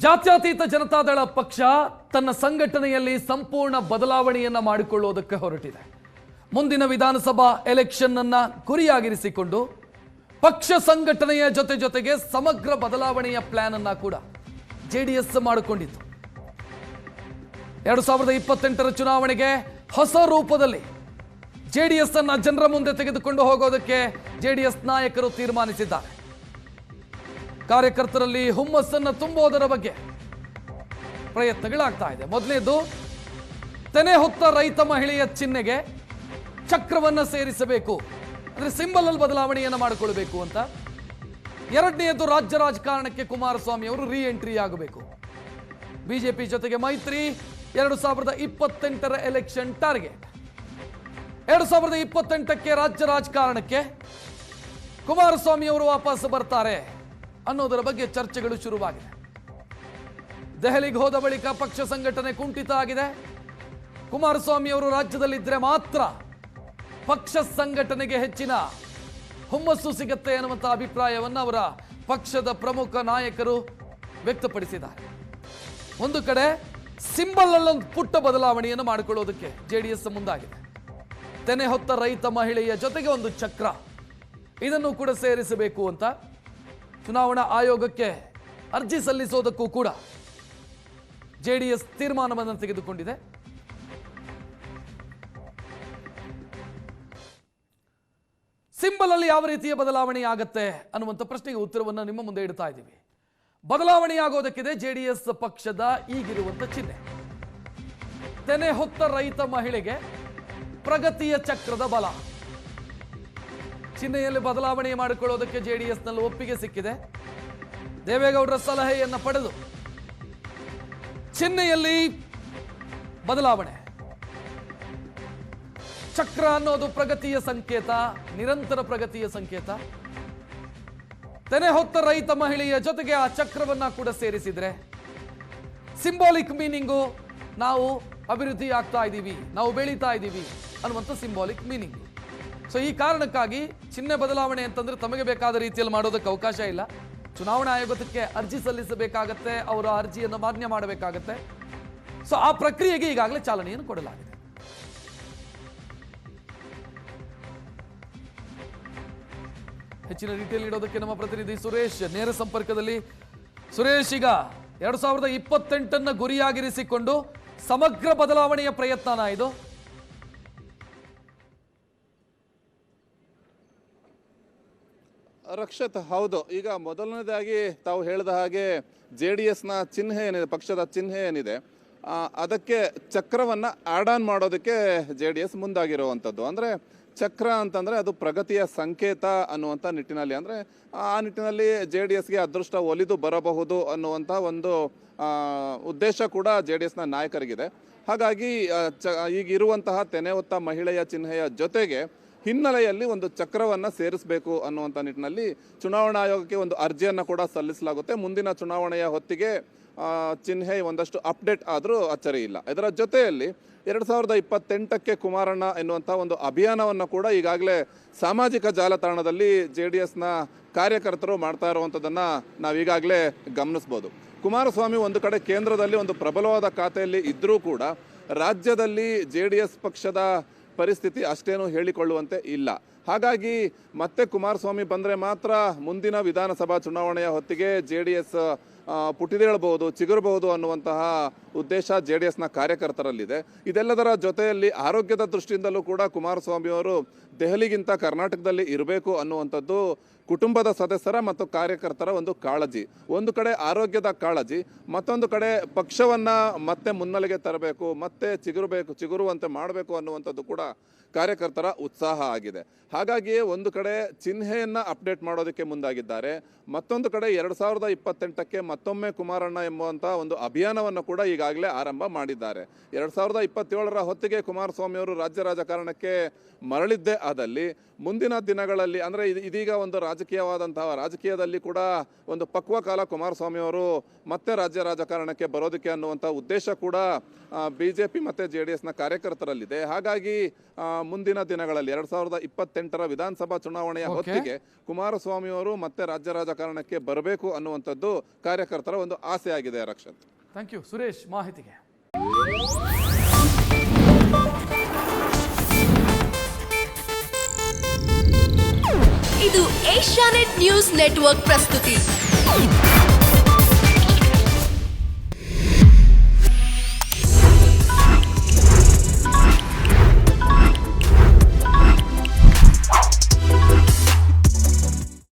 ಜಾತ್ಯತೀತ ಜನತಾದಳ ಪಕ್ಷ ತನ್ನ ಸಂಘಟನೆಯಲ್ಲಿ ಸಂಪೂರ್ಣ ಬದಲಾವಣೆಯನ್ನ ಮಾಡಿಕೊಳ್ಳುವುದಕ್ಕೆ ಹೊರಟಿದೆ. ಮುಂದಿನ ವಿಧಾನಸಭಾ ಎಲೆಕ್ಷನ್ ಅನ್ನ ಗುರಿಯಾಗಿರಿಸಿಕೊಂಡು ಪಕ್ಷ ಸಂಘಟನೆಯ ಜೊತೆಗೆ ಸಮಗ್ರ ಬದಲಾವಣೆಯ ಪ್ಲಾನ್ ಅನ್ನ ಕೂಡ ಜೆಡಿಎಸ್ ಮಾಡಿಕೊಂಡಿತ್ತು. 2028ರ ಚುನಾವಣೆಗೆ ಹೊಸ ರೂಪದಲ್ಲಿ ಜೆಡಿಎಸ್ ಅನ್ನ ಜನರ ಮುಂದೆ ತೆಗೆದುಕೊಂಡು ಹೋಗೋದಕ್ಕೆ ಜೆಡಿಎಸ್ ನಾಯಕರು ತೀರ್ಮಾನಿಸಿದ್ದಾರೆ. ಕಾರ್ಯಕರ್ತರಲ್ಲಿ ಹುಮ್ಮಸ್ಸನ್ನು ತುಂಬುವುದರ ಬಗ್ಗೆ ಪ್ರಯತ್ನಗಳಾಗ್ತಾ ಇದೆ. ಮೊದಲನೇದು, ತೆನೆ ಹೊತ್ತ ರೈತ ಮಹಿಳೆಯ ಚಿಹ್ನೆಗೆ ಚಕ್ರವನ್ನ ಸೇರಿಸಬೇಕು, ಅಂದ್ರೆ ಸಿಂಬಲ್ ಅಲ್ಲಿ ಬದಲಾವಣೆಯನ್ನು ಮಾಡಿಕೊಳ್ಳಬೇಕು ಅಂತ. ಎರಡನೆಯದು, ರಾಜ್ಯ ರಾಜಕಾರಣಕ್ಕೆ ಕುಮಾರಸ್ವಾಮಿ ಅವರು ರೀ ಎಂಟ್ರಿ ಆಗಬೇಕು. ಬಿಜೆಪಿ ಜೊತೆಗೆ ಮೈತ್ರಿ, 2028ರ ಎಲೆಕ್ಷನ್ ಟಾರ್ಗೆಟ್. 2028ಕ್ಕೆ ರಾಜ್ಯ ರಾಜಕಾರಣಕ್ಕೆ ಕುಮಾರಸ್ವಾಮಿ ಅವರು ವಾಪಸ್ ಬರ್ತಾರೆ ಅನ್ನೋದರ ಬಗ್ಗೆ ಚರ್ಚೆಗಳು ಶುರುವಾಗಿದೆ. ದೆಹಲಿಗೆ ಹೋದ ಬಳಿಕ ಪಕ್ಷ ಸಂಘಟನೆ ಕುಂಠಿತ ಆಗಿದೆ. ಕುಮಾರಸ್ವಾಮಿ ಅವರು ರಾಜ್ಯದಲ್ಲಿದ್ದರೆ ಮಾತ್ರ ಪಕ್ಷ ಸಂಘಟನೆಗೆ ಹೆಚ್ಚಿನ ಹುಮ್ಮಸ್ಸು ಸಿಗುತ್ತೆ ಅನ್ನುವಂಥ ಅಭಿಪ್ರಾಯವನ್ನು ಅವರ ಪಕ್ಷದ ಪ್ರಮುಖ ನಾಯಕರು ವ್ಯಕ್ತಪಡಿಸಿದ್ದಾರೆ. ಒಂದು ಕಡೆ ಸಿಂಬಲ್ ಅಲ್ಲೊಂದು ಪುಟ್ಟ ಬದಲಾವಣೆಯನ್ನು ಮಾಡಿಕೊಳ್ಳೋದಕ್ಕೆ ಜೆಡಿಎಸ್ ಮುಂದಾಗಿದೆ. ತೆನೆ ಹೊತ್ತ ರೈತ ಮಹಿಳೆಯ ಜೊತೆಗೆ ಒಂದು ಚಕ್ರ, ಇದನ್ನು ಕೂಡ ಸೇರಿಸಬೇಕು ಅಂತ ಚುನಾವಣಾ ಆಯೋಗಕ್ಕೆ ಅರ್ಜಿ ಸಲ್ಲಿಸೋದಕ್ಕೂ ಕೂಡ ಜೆಡಿಎಸ್ ತೀರ್ಮಾನವನ್ನು ತೆಗೆದುಕೊಂಡಿದೆ. ಸಿಂಬಲ್ ಅಲ್ಲಿ ಯಾವ ರೀತಿಯ ಬದಲಾವಣೆ ಆಗತ್ತೆ ಅನ್ನುವಂಥ ಪ್ರಶ್ನೆಗೆ ಉತ್ತರವನ್ನು ನಿಮ್ಮ ಮುಂದೆ ಇಡ್ತಾ ಇದ್ದೀವಿ. ಬದಲಾವಣೆಯಾಗೋದಕ್ಕಿದೆ ಜೆಡಿಎಸ್ ಪಕ್ಷದ ಈಗಿರುವಂಥ ಚಿಹ್ನೆ. ತೆನೆ ಹೊತ್ತ ರೈತ ಮಹಿಳೆಗೆ ಪ್ರಗತಿಯ ಚಕ್ರದ ಬಲ. ಚಿಹ್ನೆಯಲ್ಲಿ ಬದಲಾವಣೆ ಮಾಡಿಕೊಳ್ಳೋದಕ್ಕೆ ಜೆಡಿಎಸ್ನಲ್ಲಿ ಒಪ್ಪಿಗೆ ಸಿಕ್ಕಿದೆ. ದೇವೇಗೌಡರ ಸಲಹೆಯನ್ನು ಪಡೆದು ಚಿಹ್ನೆಯಲ್ಲಿ ಬದಲಾವಣೆ. ಚಕ್ರ ಅನ್ನೋದು ಪ್ರಗತಿಯ ಸಂಕೇತ, ನಿರಂತರ ಪ್ರಗತಿಯ ಸಂಕೇತ. ತೆನೆ ಹೊತ್ತ ರೈತ ಮಹಿಳೆಯ ಜೊತೆಗೆ ಆ ಚಕ್ರವನ್ನ ಕೂಡ ಸೇರಿಸಿದ್ರೆ ಸಿಂಬಾಲಿಕ್ ಮೀನಿಂಗು, ನಾವು ಅಭಿವೃದ್ಧಿ ಆಗ್ತಾ ಇದ್ದೀವಿ, ನಾವು ಬೆಳೀತಾ ಇದ್ದೀವಿ ಅನ್ನುವಂಥ ಸಿಂಬಾಲಿಕ್ ಮೀನಿಂಗ್. ಸೊ ಈ ಕಾರಣಕ್ಕಾಗಿ ಚಿಹ್ನೆ ಬದಲಾವಣೆ ಅಂತಂದ್ರೆ ತಮಗೆ ಬೇಕಾದ ರೀತಿಯಲ್ಲಿ ಮಾಡೋದಕ್ಕೆ ಅವಕಾಶ ಇಲ್ಲ. ಚುನಾವಣಾ ಆಯೋಗಕ್ಕೆ ಅರ್ಜಿ ಸಲ್ಲಿಸಬೇಕಾಗತ್ತೆ, ಅವರ ಅರ್ಜಿಯನ್ನು ಮಾನ್ಯ ಮಾಡಬೇಕಾಗತ್ತೆ. ಸೊ ಆ ಪ್ರಕ್ರಿಯೆಗೆ ಈಗಾಗಲೇ ಚಾಲನೆಯನ್ನು ಕೊಡಲಾಗಿದೆ. ಹೆಚ್ಚಿನ ಡೀಟೇಲ್ ನೀಡೋದಕ್ಕೆ ನಮ್ಮ ಪ್ರತಿನಿಧಿ ಸುರೇಶ್ ನೇರ ಸಂಪರ್ಕದಲ್ಲಿ. ಸುರೇಶ್, ಈಗ 2028ನ್ನ ಗುರಿಯಾಗಿರಿಸಿಕೊಂಡು ಸಮಗ್ರ ಬದಲಾವಣೆಯ ಪ್ರಯತ್ನನ ಇದು? ರಕ್ಷತ್, ಹೌದು. ಈಗ ಮೊದಲನೇದಾಗಿ ತಾವು ಹೇಳಿದ ಹಾಗೆ JDSನ ಚಿಹ್ನೆ ಏನಿದೆ, ಪಕ್ಷದ ಚಿಹ್ನೆ ಏನಿದೆ, ಅದಕ್ಕೆ ಚಕ್ರವನ್ನು ಆ್ಯಡ್ ಆನ್ ಮಾಡೋದಕ್ಕೆ JDS ಮುಂದಾಗಿರುವಂಥದ್ದು. ಅಂದರೆ ಚಕ್ರ ಅಂತಂದರೆ ಅದು ಪ್ರಗತಿಯ ಸಂಕೇತ ಅನ್ನುವಂಥ ನಿಟ್ಟಿನಲ್ಲಿ, ಅಂದರೆ ಆ ನಿಟ್ಟಿನಲ್ಲಿ JDSಗೆ ಅದೃಷ್ಟ ಒಲಿದು ಬರಬಹುದು ಅನ್ನುವಂಥ ಒಂದು ಉದ್ದೇಶ ಕೂಡ JDSನ ನಾಯಕರಿಗಿದೆ. ಹಾಗಾಗಿ ಈಗಿರುವಂತಹ ತೆನೆ ಹೊತ್ತ ಮಹಿಳೆಯ ಚಿಹ್ನೆಯ ಜೊತೆಗೆ ಹಿನ್ನೆಲೆಯಲ್ಲಿ ಒಂದು ಚಕ್ರವನ್ನು ಸೇರಿಸಬೇಕು ಅನ್ನುವಂಥ ನಿಟ್ಟಿನಲ್ಲಿ ಚುನಾವಣಾ ಆಯೋಗಕ್ಕೆ ಒಂದು ಅರ್ಜಿಯನ್ನು ಕೂಡ ಸಲ್ಲಿಸಲಾಗುತ್ತೆ. ಮುಂದಿನ ಚುನಾವಣೆಯ ಹೊತ್ತಿಗೆ ಚಿಹ್ನೆ ಒಂದಷ್ಟು ಅಪ್ಡೇಟ್ ಆದರೂ ಅಚ್ಚರಿ ಇಲ್ಲ. ಇದರ ಜೊತೆಯಲ್ಲಿ 2028ಕ್ಕೆ ಕುಮಾರಣ್ಣ ಎನ್ನುವಂಥ ಒಂದು ಅಭಿಯಾನವನ್ನು ಕೂಡ ಈಗಾಗಲೇ ಸಾಮಾಜಿಕ ಜಾಲತಾಣದಲ್ಲಿ JDSನ ಕಾರ್ಯಕರ್ತರು ಮಾಡ್ತಾ ಇರುವಂಥದ್ದನ್ನು ನಾವೀಗಾಗಲೇ ಗಮನಿಸ್ಬೋದು. ಕುಮಾರಸ್ವಾಮಿ ಒಂದು ಕಡೆ ಕೇಂದ್ರದಲ್ಲಿ ಒಂದು ಪ್ರಬಲವಾದ ಖಾತೆಯಲ್ಲಿ ಇದ್ದರೂ ಕೂಡ ರಾಜ್ಯದಲ್ಲಿ JDS ಪಕ್ಷದ ಪರಿಸ್ಥಿತಿ ಅಷ್ಟೇನು ಹೇಳಿಕೊಳ್ಳುವಂತೆ ಇಲ್ಲ. ಹಾಗಾಗಿ ಮತ್ತೆ ಕುಮಾರಸ್ವಾಮಿ ಬಂದರೆ ಮಾತ್ರ ಮುಂದಿನ ವಿಧಾನಸಭಾ ಚುನಾವಣೆಯ ಹೊತ್ತಿಗೆ JDS ಪುಟಿದೇಳಬಹುದು, ಚಿಗುರಬಹುದು ಅನ್ನುವಂತಹ ಉದ್ದೇಶ JDSನ ಕಾರ್ಯಕರ್ತರಲ್ಲಿದೆ. ಇದೆಲ್ಲದರ ಜೊತೆಯಲ್ಲಿ ಆರೋಗ್ಯದ ದೃಷ್ಟಿಯಿಂದಲೂ ಕೂಡ ಕುಮಾರಸ್ವಾಮಿ ಅವರು ದೆಹಲಿಗಿಂತ ಕರ್ನಾಟಕದಲ್ಲಿ ಇರಬೇಕು ಅನ್ನುವಂಥದ್ದು ಕುಟುಂಬದ ಸದಸ್ಯರ ಮತ್ತು ಕಾರ್ಯಕರ್ತರ ಒಂದು ಕಾಳಜಿ. ಒಂದು ಕಡೆ ಆರೋಗ್ಯದ ಕಾಳಜಿ, ಮತ್ತೊಂದು ಕಡೆ ಪಕ್ಷವನ್ನು ಮತ್ತೆ ಮುನ್ನೆಲೆಗೆ ತರಬೇಕು, ಮತ್ತೆ ಚಿಗುರುವಂತೆ ಮಾಡಬೇಕು ಅನ್ನುವಂಥದ್ದು ಕೂಡ ಕಾರ್ಯಕರ್ತರ ಉತ್ಸಾಹ ಆಗಿದೆ. ಹಾಗಾಗಿಯೇ ಒಂದು ಕಡೆ ಚಿಹ್ನೆಯನ್ನು ಅಪ್ಡೇಟ್ ಮಾಡೋದಕ್ಕೆ ಮುಂದಾಗಿದ್ದಾರೆ, ಮತ್ತೊಂದು ಕಡೆ 2028ಕ್ಕೆ ಮತ್ತೊಮ್ಮೆ ಕುಮಾರಣ್ಣ ಎಂಬುವಂಥ ಒಂದು ಅಭಿಯಾನವನ್ನು ಕೂಡ ಈಗಾಗಲೇ ಆರಂಭ ಮಾಡಿದ್ದಾರೆ. 2027ರ ಹೊತ್ತಿಗೆ ಕುಮಾರಸ್ವಾಮಿ ಅವರು ರಾಜ್ಯ ರಾಜಕಾರಣಕ್ಕೆ ಮರಳಿದ್ದೇ ಆದಲ್ಲಿ ಮುಂದಿನ ದಿನಗಳಲ್ಲಿ, ಅಂದರೆ ಇದೀಗ ಒಂದು ರಾಜಕೀಯದಲ್ಲಿ ಕೂಡ ಒಂದು ಪಕ್ವ ಕಾಲ ಕುಮಾರಸ್ವಾಮಿ ಅವರು ಮತ್ತೆ ರಾಜ್ಯ ರಾಜಕಾರಣಕ್ಕೆ ಬರೋದಕ್ಕೆ ಅನ್ನುವಂಥ ಉದ್ದೇಶ ಕೂಡ BJP ಮತ್ತು JDSನ ಕಾರ್ಯಕರ್ತರಲ್ಲಿದೆ. ಹಾಗಾಗಿ ಮುಂದಿನ ದಿನಗಳಲ್ಲಿ 2028ರ ವಿಧಾನಸಭಾ ಚುನಾವಣೆಯ ಹೊತ್ತಿಗೆ ಕುಮಾರಸ್ವಾಮಿ ಅವರು ಮತ್ತೆ ರಾಜ್ಯ ರಾಜಕಾರಣಕ್ಕೆ ಬರಬೇಕು ಅನ್ನುವಂಥದ್ದು ಕಾರ್ಯಕರ್ತರ ಒಂದು ಆಸೆ ಆಗಿದೆ. ರಕ್ಷತ್, ಥ್ಯಾಂಕ್ ಯು ಸುರೇಶ್ ಮಾಹಿತಿಗೆ. ಇದು ಏಷ್ಯಾನೆಟ್ ನ್ಯೂಸ್ ನೆಟ್ವರ್ಕ್ ಪ್ರಸ್ತುತಿ.